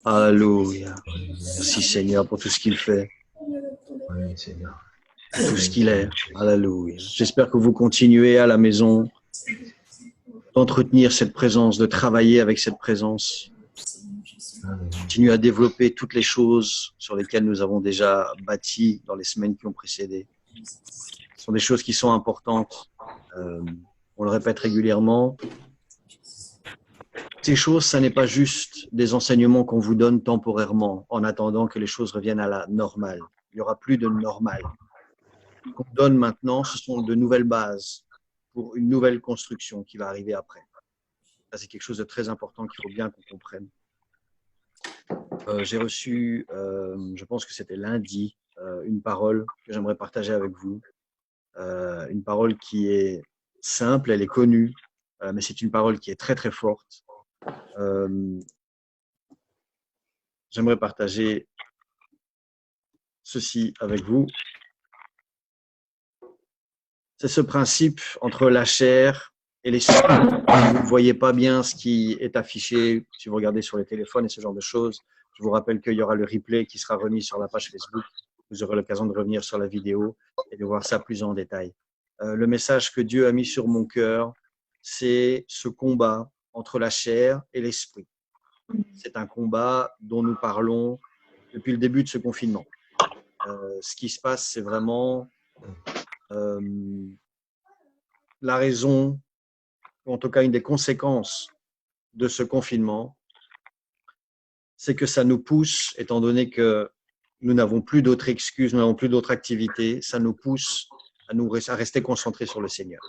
Alléluia. Merci Seigneur pour tout ce qu'il fait, Oui, Seigneur. pour tout ce qu'il est. Alléluia. J'espère que vous continuez à la maison d'entretenir cette présence, de travailler avec cette présence. Continuez à développer toutes les choses sur lesquelles nous avons déjà bâti dans les semaines qui ont précédé. Ce sont des choses qui sont importantes. On le répète régulièrement. Ces choses, ça n'est pas juste des enseignements qu'on vous donne temporairement en attendant que les choses reviennent à la normale. Il n'y aura plus de normal. Ce qu'on donne maintenant, ce sont de nouvelles bases pour une nouvelle construction qui va arriver après. Ça, c'est quelque chose de très important qu'il faut bien qu'on comprenne. J'ai reçu, je pense que c'était lundi, une parole que j'aimerais partager avec vous. Une parole qui est simple, elle est connue, mais c'est une parole qui est très très forte. J'aimerais partager ceci avec vous. C'est ce principe entre la chair et l'esprit. Vous ne voyez pas bien ce qui est affiché si vous regardez sur les téléphones et ce genre de choses. Je vous rappelle qu'il y aura le replay qui sera remis sur la page Facebook. Vous aurez l'occasion de revenir sur la vidéo et de voir ça plus en détail. Le message que Dieu a mis sur mon cœur, c'est ce combat entre la chair et l'esprit. C'est un combat dont nous parlons depuis le début de ce confinement. Ce qui se passe, c'est vraiment la raison, ou en tout cas une des conséquences de ce confinement, c'est que ça nous pousse, étant donné que nous n'avons plus d'autres excuses, nous n'avons plus d'autres activités, ça nous pousse à rester concentrés sur le Seigneur.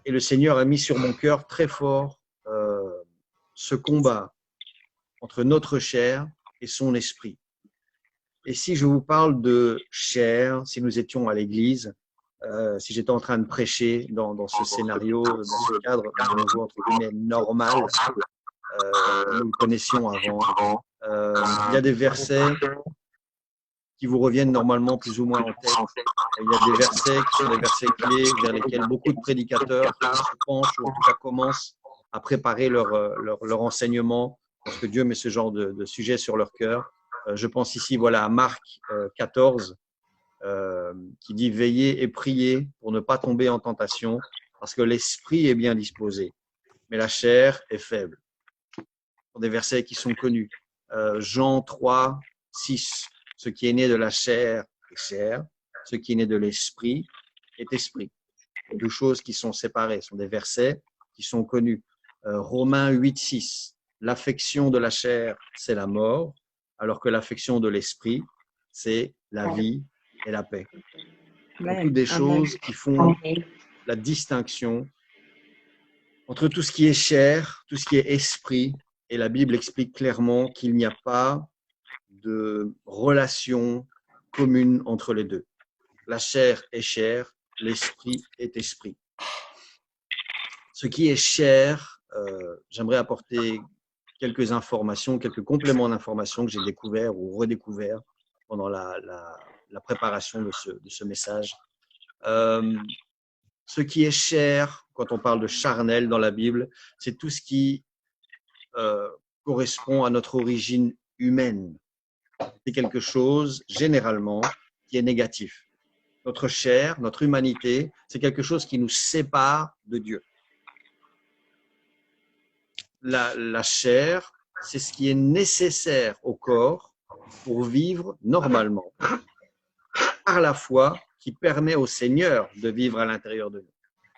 Et le Seigneur a mis sur mon cœur très fort ce combat entre notre chair et son esprit. Et si je vous parle de chair, si nous étions à l'église, si j'étais en train de prêcher dans ce scénario, dans ce cadre de nouveau entre guillemets normal, nous le connaissions avant, il y a des versets qui vous reviennent normalement plus ou moins en tête. Il y a des versets qui sont des versets clés vers lesquels beaucoup de prédicateurs se penchent ou en tout cas commencent à préparer leur enseignement parce que Dieu met ce genre de sujet sur leur cœur. Je pense ici voilà, à Marc 14 qui dit « Veillez et priez pour ne pas tomber en tentation parce que l'esprit est bien disposé, mais la chair est faible. » Ce sont des versets qui sont connus. Jean 3, 6. Ce qui est né de la chair est chair, ce qui est né de l'esprit est esprit. Deux choses qui sont séparées, ce sont des versets qui sont connus. Romains 8, 6. L'affection de la chair, c'est la mort, alors que l'affection de l'esprit, c'est la vie et la paix. Donc, toutes des choses qui font la distinction entre tout ce qui est chair, tout ce qui est esprit, et la Bible explique clairement qu'il n'y a pas de relation commune entre les deux. La chair est chair, l'esprit est esprit. Ce qui est chair, j'aimerais apporter quelques informations, quelques compléments d'informations que j'ai découverts ou redécouverts pendant la préparation de ce message. Ce qui est chair, quand on parle de charnel dans la Bible, c'est tout ce qui correspond à notre origine humaine. C'est quelque chose, généralement, qui est négatif. Notre chair, notre humanité, c'est quelque chose qui nous sépare de Dieu. La chair, c'est ce qui est nécessaire au corps pour vivre normalement, par la foi qui permet au Seigneur de vivre à l'intérieur de nous.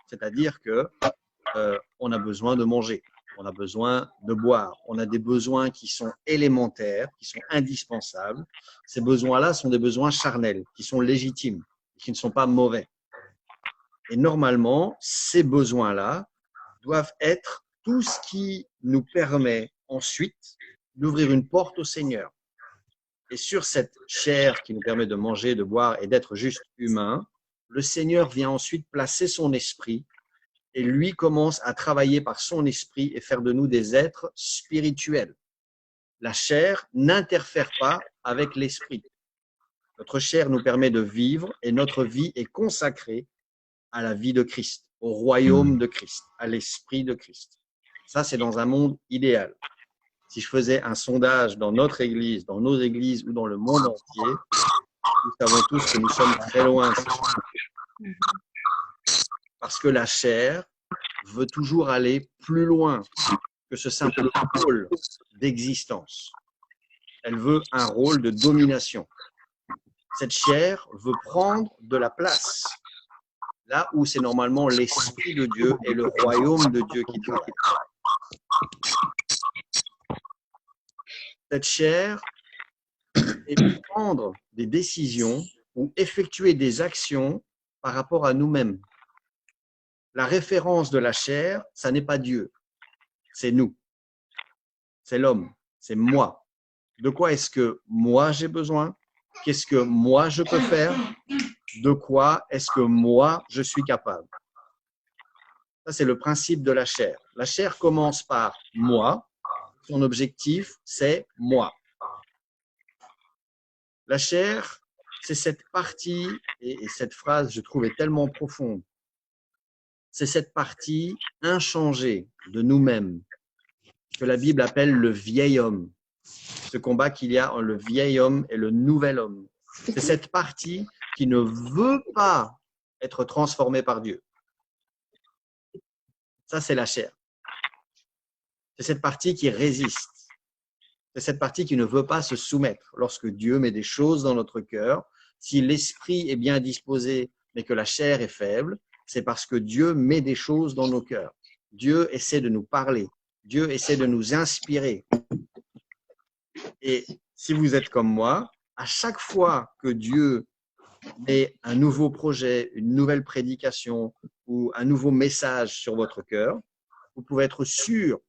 C'est-à-dire que on a besoin de manger, on a besoin de boire, on a des besoins qui sont élémentaires, qui sont indispensables. Ces besoins-là sont des besoins charnels, qui sont légitimes, qui ne sont pas mauvais. Et normalement, ces besoins-là doivent être tout ce qui nous permet ensuite d'ouvrir une porte au Seigneur. Et sur cette chair qui nous permet de manger, de boire et d'être juste humain, le Seigneur vient ensuite placer son esprit et lui commence à travailler par son esprit et faire de nous des êtres spirituels. La chair n'interfère pas avec l'esprit. Notre chair nous permet de vivre et notre vie est consacrée à la vie de Christ, au royaume de Christ, à l'esprit de Christ. Ça, c'est dans un monde idéal. si je faisais un sondage dans notre église, dans nos églises ou dans le monde entier, nous savons tous que nous sommes très loin. Parce que la chair veut toujours aller plus loin que ce simple rôle d'existence. Elle veut un rôle de domination. Cette chair veut prendre de la place, là où c'est normalement l'Esprit de Dieu et le royaume de Dieu qui travaillent. Cette chair est pour prendre des décisions ou effectuer des actions par rapport à nous-mêmes. La référence de la chair, ça n'est pas Dieu, c'est nous, c'est l'homme, c'est moi. De quoi est-ce que moi j'ai besoin? Qu'est-ce que moi je peux faire? De quoi est-ce que moi je suis capable? Ça, c'est le principe de la chair. La chair commence par moi. Son objectif, c'est moi. La chair, c'est cette partie, et cette phrase, je trouve, est tellement profonde. C'est cette partie inchangée de nous-mêmes que la Bible appelle le vieil homme. Ce combat qu'il y a entre le vieil homme et le nouvel homme. C'est cette partie qui ne veut pas être transformée par Dieu. Ça, c'est la chair. C'est cette partie qui résiste. C'est cette partie qui ne veut pas se soumettre. Lorsque Dieu met des choses dans notre cœur, si l'esprit est bien disposé, mais que la chair est faible, c'est parce que Dieu met des choses dans nos cœurs. Dieu essaie de nous parler. Dieu essaie de nous inspirer. Et si vous êtes comme moi, à chaque fois que Dieu met un nouveau projet, une nouvelle prédication ou un nouveau message sur votre cœur, vous pouvez être sûr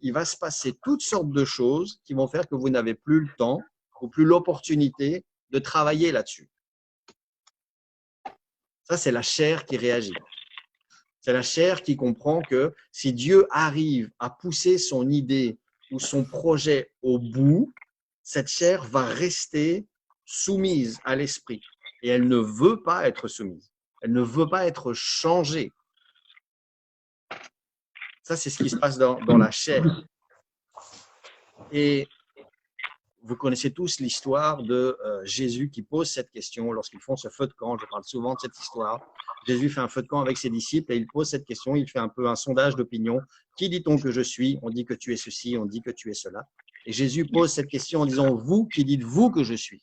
qu'il va se passer toutes sortes de choses qui vont faire que vous n'avez plus le temps ou plus l'opportunité de travailler là-dessus. Ça, c'est la chair qui réagit. C'est la chair qui comprend que si Dieu arrive à pousser son idée ou son projet au bout, cette chair va rester soumise à l'esprit. Et elle ne veut pas être soumise. Elle ne veut pas être changée. Ça, c'est ce qui se passe dans la chair. Et vous connaissez tous l'histoire de Jésus qui pose cette question lorsqu'ils font ce feu de camp. Je parle souvent de cette histoire. Jésus fait un feu de camp avec ses disciples et il pose cette question. Il fait un peu un sondage d'opinion. Qui dit-on que je suis? On dit que tu es ceci, on dit que tu es cela. Et Jésus pose cette question en disant, vous, qui dites-vous que je suis?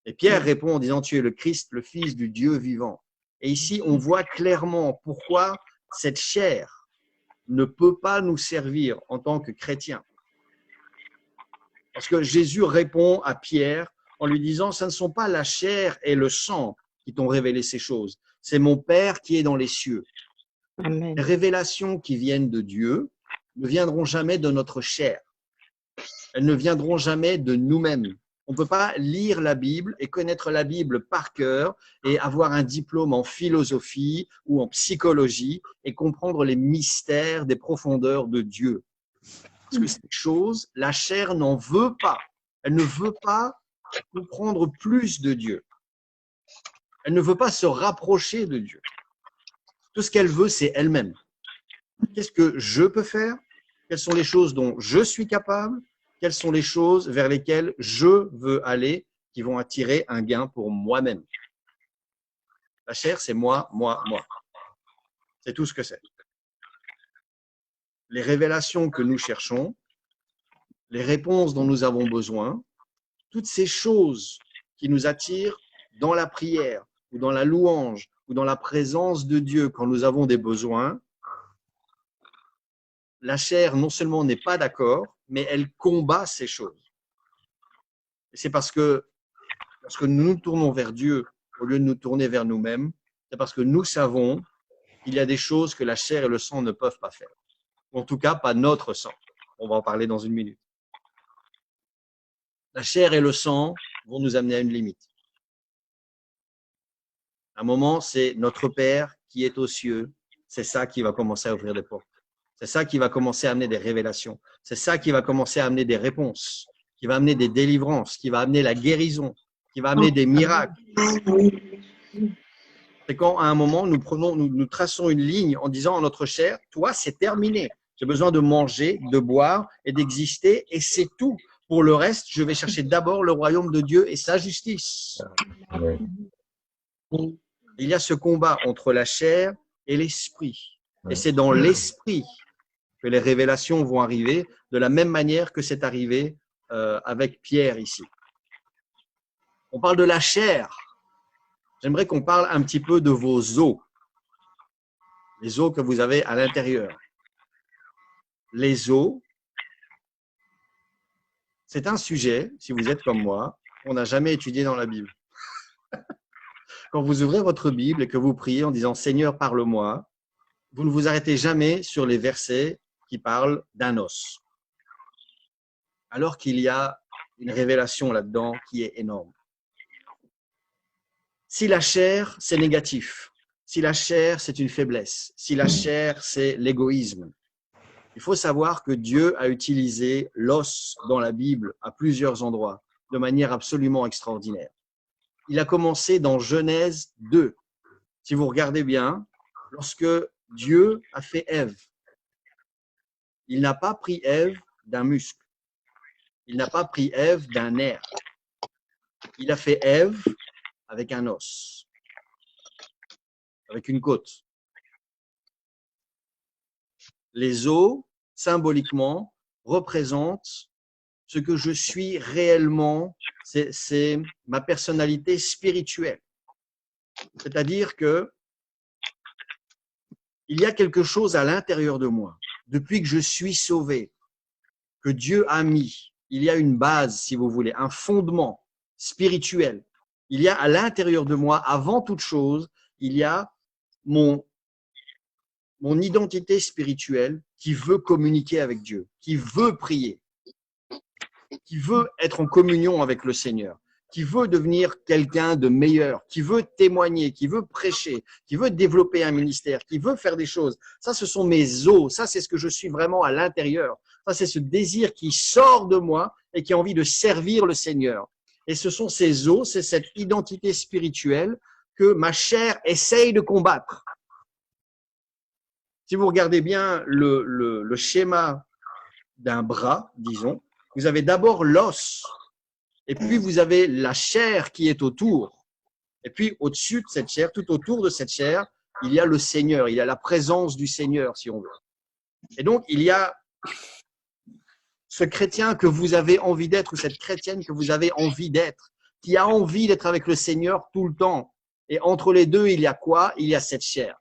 Et Pierre répond en disant, tu es le Christ, le Fils du Dieu vivant. Et ici, on voit clairement pourquoi cette chair ne peut pas nous servir en tant que chrétiens. Parce que Jésus répond à Pierre en lui disant, ce ne sont pas la chair et le sang qui t'ont révélé ces choses, c'est mon Père qui est dans les cieux. Amen. Les révélations qui viennent de Dieu ne viendront jamais de notre chair. Elles ne viendront jamais de nous-mêmes. On ne peut pas lire la Bible et connaître la Bible par cœur et avoir un diplôme en philosophie ou en psychologie et comprendre les mystères des profondeurs de Dieu. Parce que ces choses, la chair n'en veut pas. Elle ne veut pas comprendre plus de Dieu. Elle ne veut pas se rapprocher de Dieu. Tout ce qu'elle veut, c'est elle-même. Qu'est-ce que je peux faire? Quelles sont les choses dont je suis capable? Quelles sont les choses vers lesquelles je veux aller qui vont attirer un gain pour moi-même? La chair, c'est moi, moi, moi. C'est tout ce que c'est. Les révélations que nous cherchons, les réponses dont nous avons besoin, toutes ces choses qui nous attirent dans la prière ou dans la louange ou dans la présence de Dieu quand nous avons des besoins, la chair non seulement n'est pas d'accord, mais elle combat ces choses. Et c'est parce que lorsque nous nous tournons vers Dieu au lieu de nous tourner vers nous-mêmes, c'est parce que nous savons qu'il y a des choses que la chair et le sang ne peuvent pas faire. En tout cas, pas notre sang. On va en parler dans une minute. La chair et le sang vont nous amener à une limite. À un moment, c'est notre Père qui est aux cieux. C'est ça qui va commencer à ouvrir des portes. C'est ça qui va commencer à amener des révélations. C'est ça qui va commencer à amener des réponses, qui va amener des délivrances, qui va amener la guérison, qui va amener des miracles. C'est quand, à un moment, nous traçons une ligne en disant à notre chair, toi, c'est terminé. J'ai besoin de manger, de boire et d'exister, et c'est tout. Pour le reste, je vais chercher d'abord le royaume de Dieu et sa justice. Il y a ce combat entre la chair et l'esprit. Et c'est dans l'esprit que les révélations vont arriver, de la même manière que c'est arrivé avec Pierre ici. On parle de la chair. J'aimerais qu'on parle un petit peu de vos os, les os que vous avez à l'intérieur. Les os, c'est un sujet, si vous êtes comme moi, qu'on n'a jamais étudié dans la Bible. Quand vous ouvrez votre Bible et que vous priez en disant « Seigneur, parle-moi », vous ne vous arrêtez jamais sur les versets qui parlent d'un os. Alors qu'il y a une révélation là-dedans qui est énorme. Si la chair, c'est négatif, si la chair, c'est une faiblesse, si la chair, c'est l'égoïsme, il faut savoir que Dieu a utilisé l'os dans la Bible à plusieurs endroits de manière absolument extraordinaire. Il a commencé dans Genèse 2. Si vous regardez bien, lorsque Dieu a fait Ève, il n'a pas pris Ève d'un muscle. Il n'a pas pris Ève d'un nerf. Il a fait Ève avec un os, avec une côte. Les os, symboliquement, représentent ce que je suis réellement, c'est ma personnalité spirituelle. C'est-à-dire que il y a quelque chose à l'intérieur de moi. Depuis que je suis sauvé, que Dieu a mis, il y a une base, si vous voulez, un fondement spirituel. Il y a à l'intérieur de moi, avant toute chose, il y a mon identité spirituelle qui veut communiquer avec Dieu, qui veut prier, qui veut être en communion avec le Seigneur, qui veut devenir quelqu'un de meilleur, qui veut témoigner, qui veut prêcher, qui veut développer un ministère, qui veut faire des choses. Ça, ce sont mes os. Ça, c'est ce que je suis vraiment à l'intérieur. Ça, c'est ce désir qui sort de moi et qui a envie de servir le Seigneur. Et ce sont ces os, c'est cette identité spirituelle que ma chair essaye de combattre. Si vous regardez bien le schéma d'un bras, disons, vous avez d'abord l'os, et puis vous avez la chair qui est autour. Et puis au-dessus de cette chair, tout autour de cette chair, il y a le Seigneur, il y a la présence du Seigneur, si on veut. Et donc, il y a ce chrétien que vous avez envie d'être, ou cette chrétienne que vous avez envie d'être, qui a envie d'être avec le Seigneur tout le temps. Et entre les deux, il y a quoi? Il y a cette chair.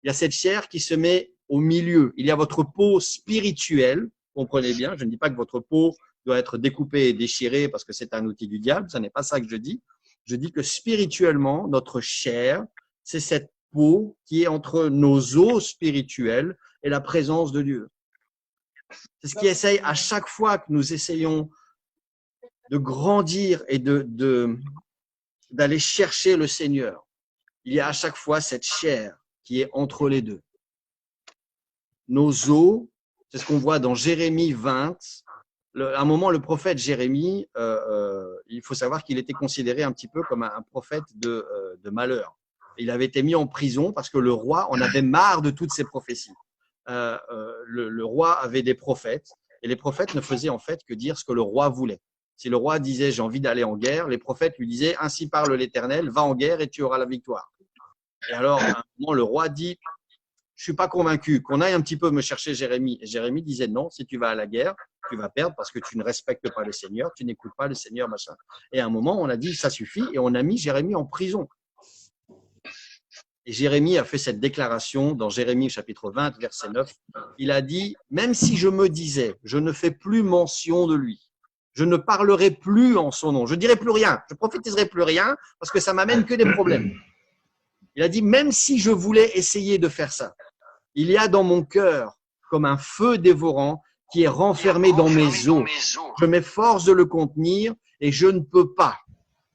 Il y a cette chair qui se met au milieu. Il y a votre peau spirituelle, comprenez bien, je ne dis pas que votre peau doit être découpée et déchirée parce que c'est un outil du diable, ce n'est pas ça que je dis. Je dis que spirituellement, notre chair, c'est cette peau qui est entre nos os spirituels et la présence de Dieu. C'est ce qui essaye à chaque fois que nous essayons de grandir et d'aller chercher le Seigneur. Il y a à chaque fois cette chair qui est entre les deux. Nos os, c'est ce qu'on voit dans Jérémie 20. À un moment, le prophète Jérémie, il faut savoir qu'il était considéré un petit peu comme un prophète de malheur. Il avait été mis en prison parce que le roi en avait marre de toutes ces prophéties. Le roi avait des prophètes et les prophètes ne faisaient en fait que dire ce que le roi voulait. Si le roi disait « j'ai envie d'aller en guerre », les prophètes lui disaient « ainsi parle l'Éternel, va en guerre et tu auras la victoire ». Et alors, à un moment, le roi dit « je suis pas convaincu, qu'on aille un petit peu me chercher Jérémie ». Et Jérémie disait « non, si tu vas à la guerre, tu vas perdre parce que tu ne respectes pas le Seigneur, tu n'écoutes pas le Seigneur, machin ». Et à un moment, on a dit « ça suffit » et on a mis Jérémie en prison. Et Jérémie a fait cette déclaration dans Jérémie chapitre 20, verset 9. Il a dit « même si je me disais, je ne fais plus mention de lui, je ne parlerai plus en son nom, je ne dirai plus rien, je ne prophétiserai plus rien parce que ça m'amène que des problèmes. » Il a dit « même si je voulais essayer de faire ça, il y a dans mon cœur comme un feu dévorant qui est renfermé dans mes os. Je m'efforce de le contenir et je ne peux pas. »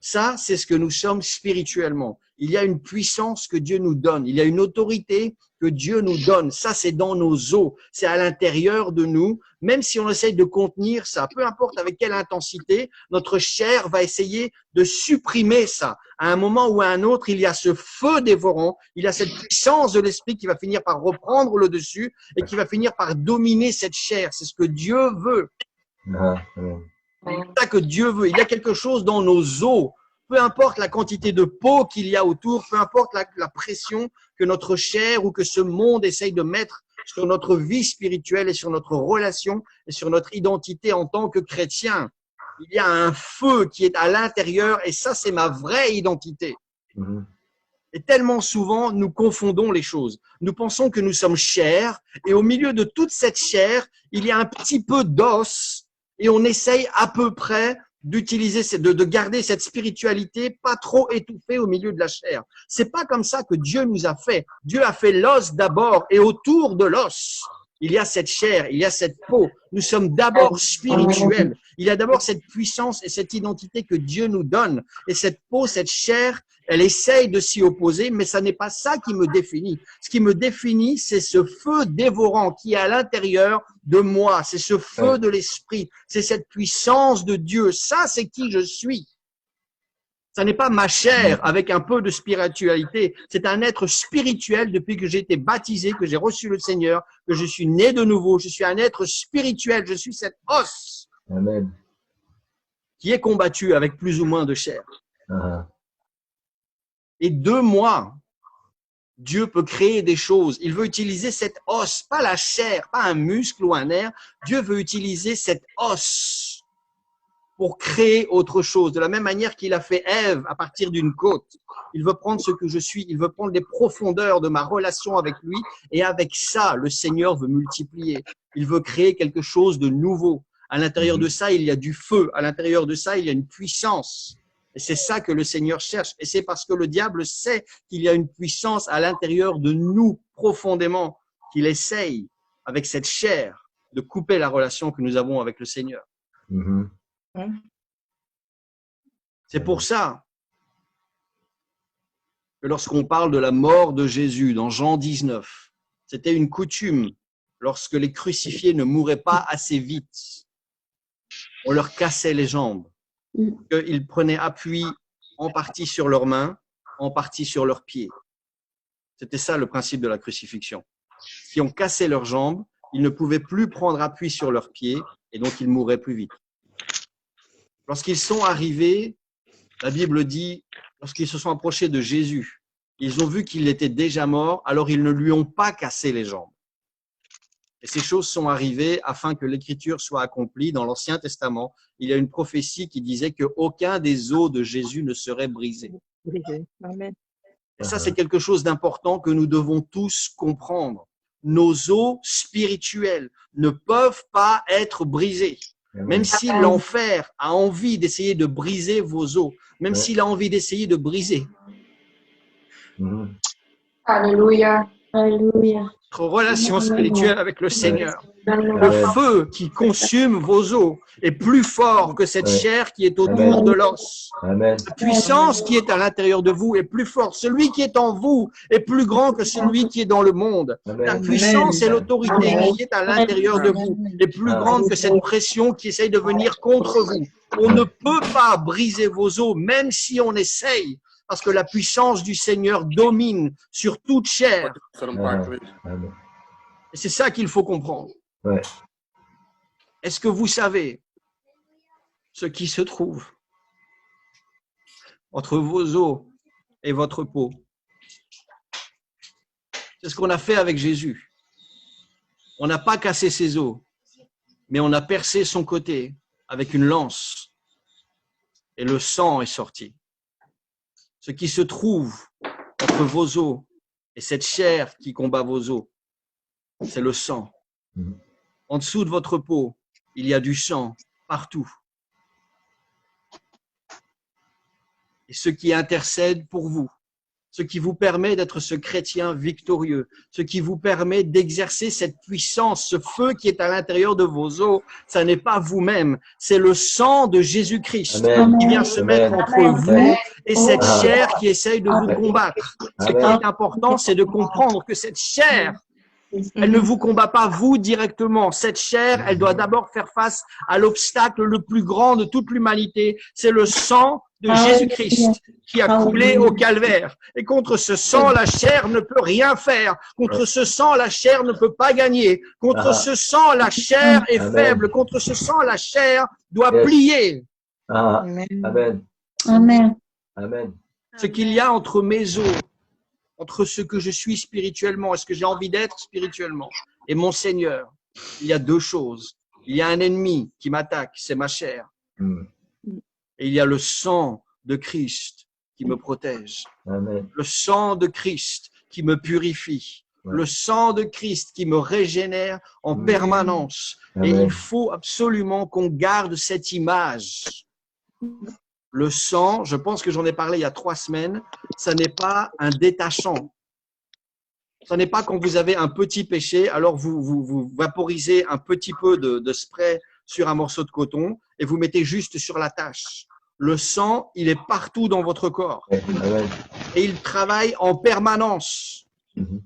Ça, c'est ce que nous sommes spirituellement. Il y a une puissance que Dieu nous donne. Il y a une autorité que Dieu nous donne. Ça, c'est dans nos os, c'est à l'intérieur de nous. Même si on essaye de contenir ça, peu importe avec quelle intensité, notre chair va essayer de supprimer ça. À un moment ou à un autre, il y a ce feu dévorant, il y a cette puissance de l'esprit qui va finir par reprendre le dessus et qui va finir par dominer cette chair. C'est ce que Dieu veut. C'est ça que Dieu veut. Il y a quelque chose dans nos os. Peu importe la quantité de peau qu'il y a autour, peu importe la pression que notre chair ou que ce monde essaye de mettre sur notre vie spirituelle et sur notre relation et sur notre identité en tant que chrétien. Il y a un feu qui est à l'intérieur et ça, c'est ma vraie identité. Et tellement souvent, nous confondons les choses. Nous pensons que nous sommes chairs et au milieu de toute cette chair, il y a un petit peu d'os et on essaye à peu près d'utiliser, de garder cette spiritualité pas trop étouffée au milieu de la chair. C'est pas comme ça que Dieu nous a fait. Dieu a fait l'os d'abord et autour de l'os, il y a cette chair, il y a cette peau. Nous sommes d'abord spirituels. Il y a d'abord cette puissance et cette identité que Dieu nous donne. Et cette peau, cette chair, elle essaye de s'y opposer, mais ça n'est pas ça qui me définit. Ce qui me définit, c'est ce feu dévorant qui est à l'intérieur de moi. C'est ce feu de l'esprit. C'est cette puissance de Dieu. Ça, c'est qui je suis. Ça n'est pas ma chair avec un peu de spiritualité. C'est un être spirituel depuis que j'ai été baptisé, que j'ai reçu le Seigneur, que je suis né de nouveau. Je suis un être spirituel. Je suis cet os qui est combattu avec plus ou moins de chair. Et de moi, Dieu peut créer des choses. Il veut utiliser cet os, pas la chair, pas un muscle ou un nerf. Dieu veut utiliser cet os pour créer autre chose. De la même manière qu'il a fait Ève à partir d'une côte. Il veut prendre ce que je suis, il veut prendre les profondeurs de ma relation avec lui et avec ça, le Seigneur veut multiplier. Il veut créer quelque chose de nouveau. À l'intérieur de ça, il y a du feu. À l'intérieur de ça, il y a une puissance. Et c'est ça que le Seigneur cherche. Et c'est parce que le diable sait qu'il y a une puissance à l'intérieur de nous profondément qu'il essaye, avec cette chair, de couper la relation que nous avons avec le Seigneur. C'est pour ça que lorsqu'on parle de la mort de Jésus dans Jean 19, c'était une coutume lorsque les crucifiés ne mouraient pas assez vite. On leur cassait les jambes. Ils prenaient appui en partie sur leurs mains, en partie sur leurs pieds. C'était ça le principe de la crucifixion. Si on cassait leurs jambes, ils ne pouvaient plus prendre appui sur leurs pieds et donc ils mouraient plus vite. Lorsqu'ils sont arrivés, la Bible dit, lorsqu'ils se sont approchés de Jésus, ils ont vu qu'il était déjà mort, alors ils ne lui ont pas cassé les jambes. Et ces choses sont arrivées afin que l'Écriture soit accomplie. Dans l'Ancien Testament, il y a une prophétie qui disait qu'aucun des os de Jésus ne serait brisé. Amen. Et ça, c'est quelque chose d'important que nous devons tous comprendre. Nos os spirituels ne peuvent pas être brisés. Même si l'enfer a envie d'essayer de briser vos os, même s'il a envie d'essayer de briser. Alléluia. Alléluia. Votre relation spirituelle avec le Seigneur. Le feu qui consume vos os est plus fort que cette chair qui est autour de l'os. La puissance qui est à l'intérieur de vous est plus forte. Celui qui est en vous est plus grand que celui qui est dans le monde. La puissance et l'autorité qui est à l'intérieur de vous est plus grande que cette pression qui essaye de venir contre vous. On ne peut pas briser vos os, même si on essaye. Parce que la puissance du Seigneur domine sur toute chair. Et c'est ça qu'il faut comprendre. Est-ce que vous savez ce qui se trouve entre vos os et votre peau? C'est ce qu'on a fait avec Jésus. On n'a pas cassé ses os, mais on a percé son côté avec une lance et le sang est sorti. Ce qui se trouve entre vos os et cette chair qui combat vos os, c'est le sang. En dessous de votre peau, il y a du sang partout. Et ce qui intercède pour vous, ce qui vous permet d'être ce chrétien victorieux, ce qui vous permet d'exercer cette puissance, ce feu qui est à l'intérieur de vos os, ça n'est pas vous-même, c'est le sang de Jésus-Christ Amen. qui vient se Amen. mettre entre Amen. vous et cette Amen. chair qui essaye de vous Amen. combattre. Ce qui Amen. est important, c'est de comprendre que cette chair, elle ne vous combat pas vous directement. Cette chair, elle doit d'abord faire face à l'obstacle le plus grand de toute l'humanité. C'est le sang de Jésus-Christ qui a coulé au calvaire. Et contre ce sang, la chair ne peut rien faire. Contre ce sang, la chair ne peut pas gagner. Contre ce sang, la chair est Amen. faible. Contre ce sang, la chair doit Yes. plier. Ah, Amen. Amen. Amen. Amen. Ce qu'il y a entre mes os, entre ce que je suis spirituellement et ce que j'ai envie d'être spirituellement et mon Seigneur, il y a deux choses. Il y a un ennemi qui m'attaque, c'est ma chair. Mm. Et il y a le sang de Christ qui me protège. Amen. Le sang de Christ qui me purifie. Ouais. Le sang de Christ qui me régénère en permanence. Et Amen. il faut absolument qu'on garde cette image. Le sang, je pense que j'en ai parlé il y a 3 semaines, ça n'est pas un détachant. Ce n'est pas quand vous avez un petit péché, alors vous vaporisez un petit peu de spray sur un morceau de coton et vous mettez juste sur la tache. Le sang, il est partout dans votre corps Amen. et il travaille en permanence. Mhm.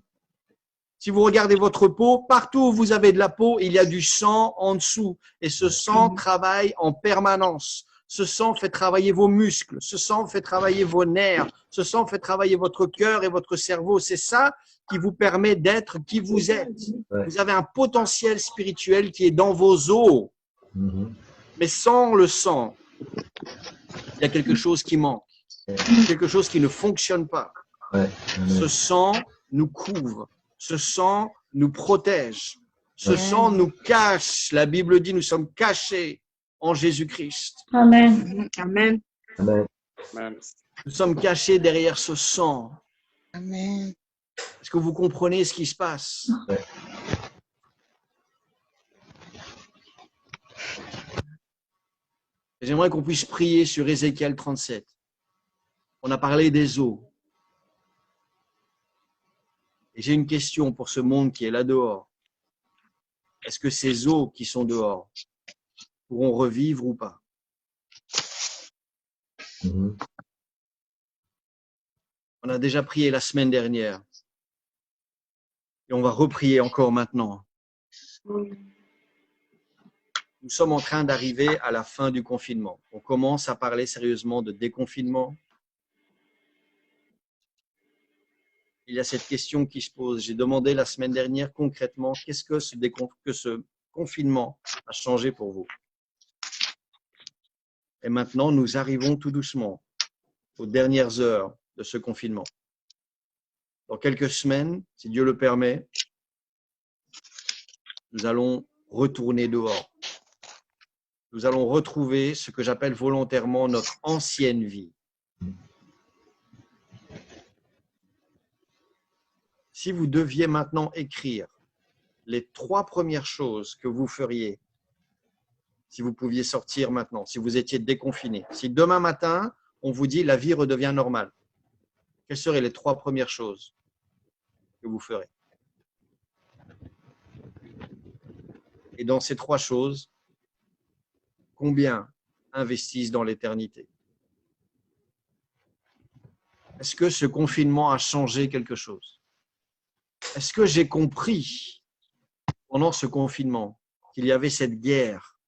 Si vous regardez votre peau, partout où vous avez de la peau, il y a du sang en dessous. Et ce sang travaille en permanence. Ce sang fait travailler vos muscles. Ce sang fait travailler vos nerfs. Ce sang fait travailler votre cœur et votre cerveau. C'est ça qui vous permet d'être qui vous êtes. Ouais. Vous avez un potentiel spirituel qui est dans vos os. Mhm. Mais sans le sang, il y a quelque chose qui manque. Quelque chose qui ne fonctionne pas. Ouais. Ce Amen. sang nous couvre. Ce sang nous protège. Ce Ouais. sang nous cache. La Bible dit nous sommes cachés en Jésus-Christ. Amen. Amen. Amen. Nous sommes cachés derrière ce sang. Amen. Est-ce que vous comprenez ce qui se passe? Ouais. J'aimerais qu'on puisse prier sur Ézéchiel 37. On a parlé des eaux. Et j'ai une question pour ce monde qui est là dehors. Est-ce que ces eaux qui sont dehors pourront revivre ou pas? Mhm. On a déjà prié la semaine dernière. Et on va reprier encore maintenant. Nous sommes en train d'arriver à la fin du confinement. On commence à parler sérieusement de déconfinement. Il y a cette question qui se pose. J'ai demandé la semaine dernière concrètement qu'est-ce que ce confinement a changé pour vous. Et maintenant, nous arrivons tout doucement aux dernières heures de ce confinement. Dans quelques semaines, si Dieu le permet, nous allons retourner dehors. Nous allons retrouver ce que j'appelle volontairement notre ancienne vie. Si vous deviez maintenant écrire les 3 premières choses que vous feriez, si vous pouviez sortir maintenant, si vous étiez déconfiné, si demain matin, on vous dit la vie redevient normale, quelles seraient les 3 premières choses que vous ferez? Et dans ces 3 choses, combien investissent dans l'éternité? Est-ce que ce confinement a changé quelque chose? Est-ce que j'ai compris pendant ce confinement qu'il y avait cette guerre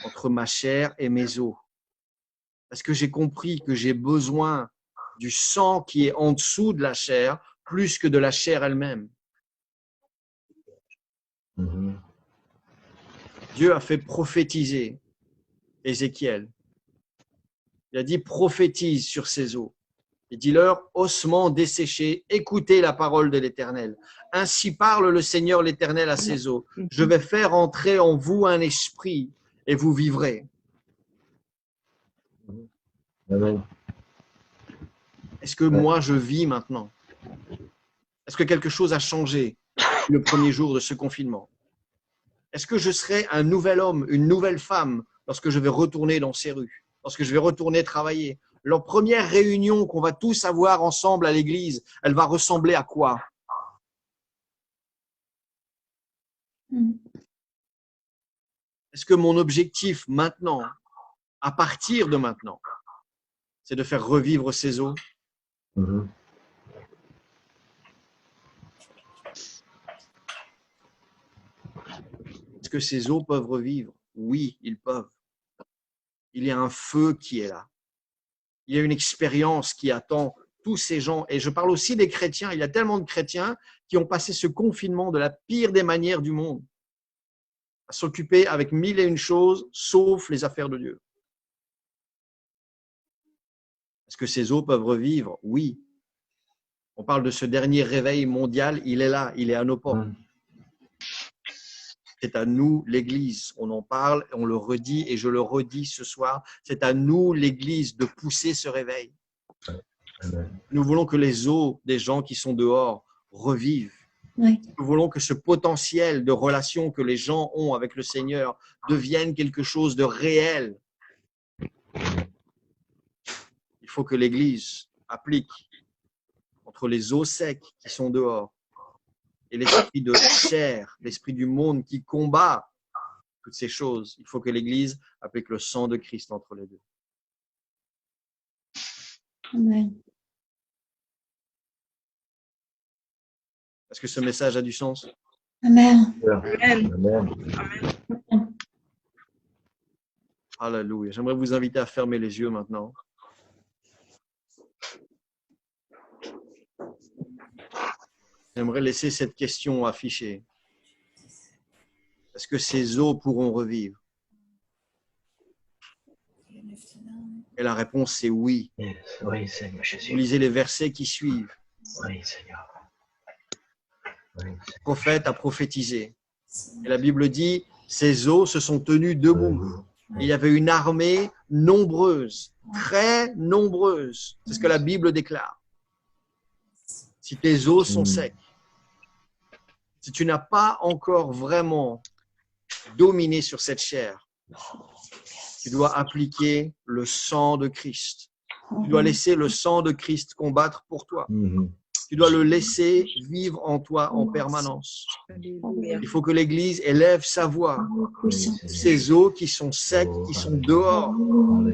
entre ma chair et mes os? Est-ce que j'ai compris que j'ai besoin du sang qui est en dessous de la chair plus que de la chair elle-même? Mhm. Dieu a fait prophétiser Ézéchiel. Il a dit prophétise sur ces eaux. Et dis-leur, ossements desséchés, écoutez la parole de l'Éternel. Ainsi parle le Seigneur l'Éternel à ces eaux. Je vais faire entrer en vous un esprit et vous vivrez. Amen. Est-ce que moi je vis maintenant? Est-ce que quelque chose a changé le premier jour de ce confinement? Est-ce que je serai un nouvel homme, une nouvelle femme lorsque je vais retourner dans ces rues, lorsque je vais retourner travailler, leur première réunion qu'on va tous avoir ensemble à l'église, elle va ressembler à quoi? Est-ce que mon objectif maintenant, à partir de maintenant, c'est de faire revivre ces eaux? Mhm. Est-ce que ces eaux peuvent revivre? Oui, ils peuvent. Il y a un feu qui est là. Il y a une expérience qui attend tous ces gens. Et je parle aussi des chrétiens. Il y a tellement de chrétiens qui ont passé ce confinement de la pire des manières du monde, à s'occuper avec 1001 choses, sauf les affaires de Dieu. Est-ce que ces eaux peuvent revivre? Oui. On parle de ce dernier réveil mondial. Il est là, il est à nos portes. C'est à nous, l'Église. On en parle, on le redit et je le redis ce soir. C'est à nous, l'Église, de pousser ce réveil. Amen. Nous voulons que les eaux des gens qui sont dehors revivent. Oui. Nous voulons que ce potentiel de relation que les gens ont avec le Seigneur devienne quelque chose de réel. Il faut que l'Église applique entre les eaux secs qui sont dehors et l'esprit de chair, l'esprit du monde qui combat toutes ces choses. Il faut que l'Église applique le sang de Christ entre les deux. Amen. Est-ce que ce message a du sens? Amen. Amen. Alléluia. J'aimerais vous inviter à fermer les yeux maintenant. J'aimerais laisser cette question affichée. Est-ce que ces eaux pourront revivre? Et la réponse, c'est oui. Yes. Oui, Seigneur Vous Jésus. lisez les versets qui suivent. Oui, Seigneur. Oui, Seigneur. Le prophète a prophétisé. Et la Bible dit, ces eaux se sont tenues debout. Et il y avait une armée nombreuse, très nombreuse. C'est ce que la Bible déclare. Si tes eaux sont secs, si tu n'as pas encore vraiment dominé sur cette chair, tu dois appliquer le sang de Christ. Tu dois laisser le sang de Christ combattre pour toi. Mhm. Tu dois le laisser vivre en toi en permanence. Alléluia. Il faut que l'Église élève sa voix. Oui, Seigneur. Ces eaux qui sont secs, qui sont dehors.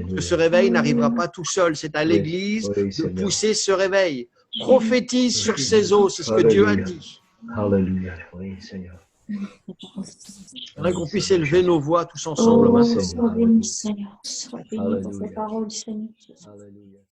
Parce que ce réveil n'arrivera pas tout seul. C'est à l'Église Oui, de Seigneur. pousser ce réveil. Prophétise sur ces eaux, c'est ce que Dieu a dit. Alléluia. Oui, Seigneur. J'aimerais qu'on puisse élever nos voix tous ensemble Oh, maintenant. sois béni, Seigneur. Sois béni pour Alléluia. ces paroles, Seigneur. Alléluia.